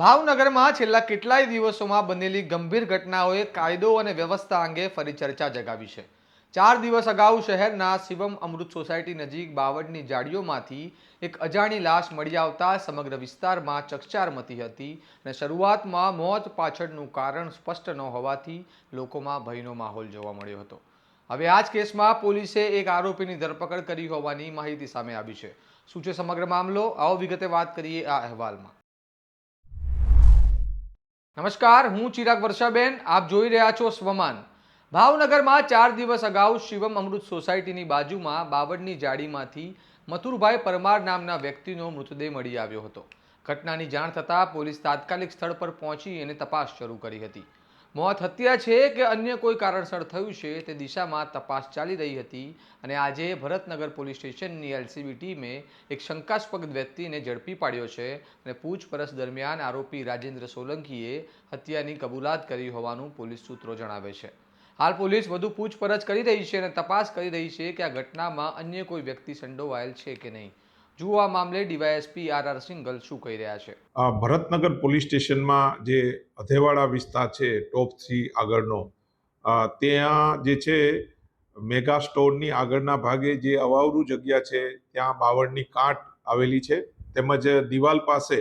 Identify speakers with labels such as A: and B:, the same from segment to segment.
A: ભાવનગરમાં છેલ્લા કેટલાય દિવસોમાં બનેલી ગંભીર ઘટનાઓએ કાયદો અને વ્યવસ્થા અંગે ફરી ચર્ચા જગાવી છે। 4 દિવસ અગાઉ શહેરના શિવમ અમૃત સોસાયટી નજીક બાવળની જાળીઓમાંથી એક અજાણી લાશ મળી આવતા સમગ્ર વિસ્તારમાં ચકચાર મચી હતી અને શરૂઆતમાં મોત પાછળનું કારણ સ્પષ્ટ ન હોવાથી લોકોમાં ભયનો માહોલ જોવા મળ્યો હતો। હવે આ જ કેસમાં પોલીસે એક આરોપીની ધરપકડ કરી હોવાની માહિતી સામે આવી છે। શું છે સમગ્ર મામલો, આવો વિગતે વાત કરીએ આ અહેવાલમાં। નમસ્કાર, હું ચિરાગ વર્ષાબેન, આપ જોઈ રહ્યા છો સ્વમાન। ભાવનગરમાં 4 દિવસ અગાઉ શિવમ અમૃત સોસાયટીની બાજુમાં બાવળની જાળીમાંથી મથુરભાઈ પરમાર નામના વ્યક્તિનો મૃતદેહ મળી આવ્યો હતો। ઘટનાની જાણ થતાં પોલીસ તાત્કાલિક સ્થળ પર પહોંચી અને તપાસ શરૂ કરી હતી। મોત હત્યા છે કે અન્ય કોઈ કારણસર થયું છે તે દિશામાં તપાસ ચાલી રહી હતી અને આજે ભરતનગર પોલીસ સ્ટેશનની એલસીબી ટીમે એક શંકાસ્પદ વ્યક્તિને ઝડપી પાડ્યો છે અને પૂછપરછ દરમિયાન આરોપી રાજેન્દ્ર સોલંકીએ હત્યાની કબૂલાત કરી હોવાનું પોલીસ સૂત્રો જણાવે છે। હાલ પોલીસ વધુ પૂછપરછ કરી રહી છે અને તપાસ કરી રહી છે કે આ ઘટનામાં અન્ય કોઈ વ્યક્તિ સંડોવાયેલ છે કે નહીં। જુઓ આ મામલે ડીવાયએસપી આર સિંઘલ શું કહી રહ્યા છે।
B: ભરતનગર પોલીસ સ્ટેશનમાં જે અધેવાડા વિસ્તાર છે ટોપ 3 આગળનો, ત્યાં જે છે મેગા સ્ટોરની આગળના ભાગે જે અવાવરું જગ્યા છે ત્યાં બાવળની કાંટ આવેલી છે, તેમજ દિવાલ પાસે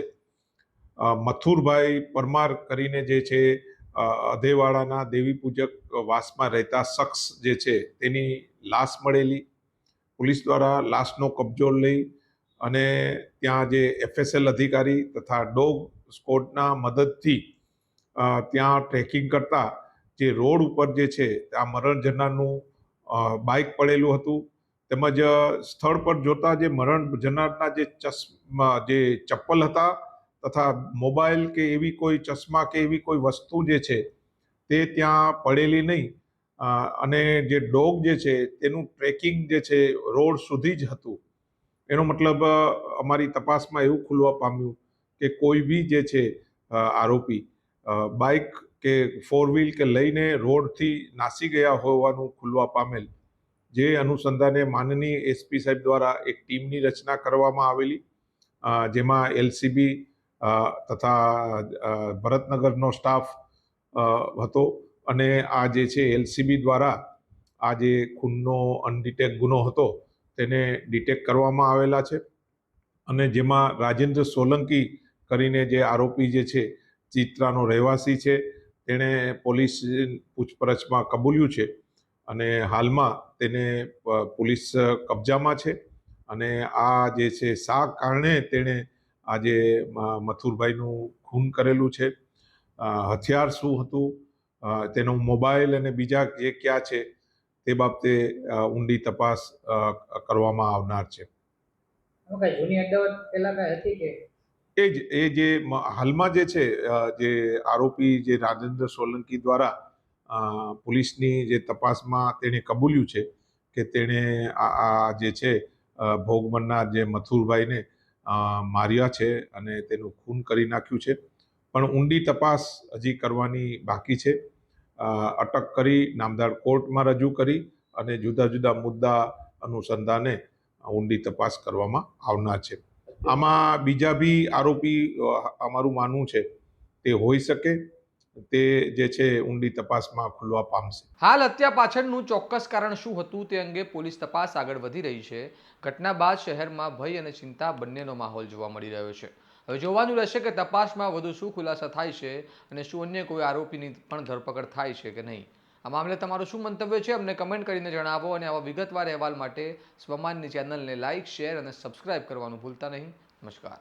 B: મથુરભાઈ પરમાર કરીને જે છે અધેવાડાના દેવી પૂજક વાસમાં રહેતા શખ્સ જે છે તેની લાશ મળેલી। પોલીસ દ્વારા લાશનો કબજો લઈ અને ત્યાં જે એફએસએલ અધિકારી તથા ડોગ સ્કોડના મદદથી ત્યાં ટ્રેકિંગ કરતા જે રોડ ઉપર જે છે ત્યાં મરણ જનારનું બાઇક પડેલું હતું, તેમજ સ્થળ પર જોતા જે મરણ જનારના જે ચપ્પલ હતા તથા મોબાઈલ કે એવી કોઈ ચશ્મા કે એવી કોઈ વસ્તુ જે છે તે ત્યાં પડેલી નહીં, અને જે ડોગ જે છે તેનું ટ્રેકિંગ જે છે રોડ સુધી જ હતું। એનો મતલબ અમારી તપાસમાં એવું ખુલવા પામ્યું કે કોઈ બી જે છે આરોપી બાઇક કે 4 વ્હીલ કે લઈને રોડથી નાસી ગયા હોવાનું ખુલવા પામેલ। જે અનુસંધાને માનનીય એસપી સાહેબ દ્વારા એક ટીમની રચના કરવામાં આવેલી, જેમાં એલસીબી તથા ભરતનગરનો સ્ટાફ હતો અને આ જે છે એલસીબી દ્વારા આ જે ખૂનનો અનડિટેક ગુનો હતો તેને ડિટેક્ટ કરવામાં આવેલા છે અને જેમાં રાજેન્દ્ર સોલંકી કરીને જે આરોપી જે છે ચિત્રાનો રહેવાસી છે, તેણે પોલીસ પૂછપરછમાં કબૂલ્યું છે અને હાલમાં તેને પોલીસ કબજામાં છે અને આ જે છે શા કારણે તેણે આજે મથુરભાઈનું ખૂન કરેલું છે, હથિયાર શું હતું, તેનો મોબાઈલ અને બીજા જે ક્યાં છે તે બાબતે ઊંડી તપાસ કરવામાં આવનાર છે। એ જે હાલમાં જે છે જે આરોપી જે રાજેન્દ્ર સોલંકી દ્વારા પોલીસની જે તપાસમાં તેણે કબૂલ્યું છે કે તેણે આ જે છે ભોગ બનનાર જે મથુરભાઈને માર્યા છે અને તેનું ખૂન કરી નાખ્યું છે, પણ ઊંડી તપાસ હજી કરવાની બાકી છે। અટક કરી નામદાર કોર્ટમાં રજૂ કરી અને જુદા જુદા મુદ્દા અનુસંધાને ઊંડી તપાસ કરવામાં આવનાર છે। આમાં બીજા બી આરોપી અમારું માનવું છે તે હોઈ શકે, તે જે છે ઊંડી તપાસમાં ખુલવા પામશે।
A: હાલ હત્યા પાછળનું ચોક્કસ કારણ શું હતું તે અંગે પોલીસ તપાસ આગળ વધી રહી છે। ઘટના બાદ શહેરમાં ભય અને ચિંતા બંનેનો માહોલ જોવા મળી રહ્યો છે। હવે જોવાનું રહેશે કે તપાસમાં વધુ શું ખુલાસા થાય છે અને શું અન્ય કોઈ આરોપીની પણ ધરપકડ થાય છે કે નહીં। આ મામલે તમારું શું મંતવ્ય છે અમને કમેન્ટ કરીને જણાવો અને આવા વિગતવાર અહેવાલ માટે સ્વમાનની ચેનલને લાઇક, શેર અને સબસ્ક્રાઇબ કરવાનું ભૂલતા નહીં। નમસ્કાર।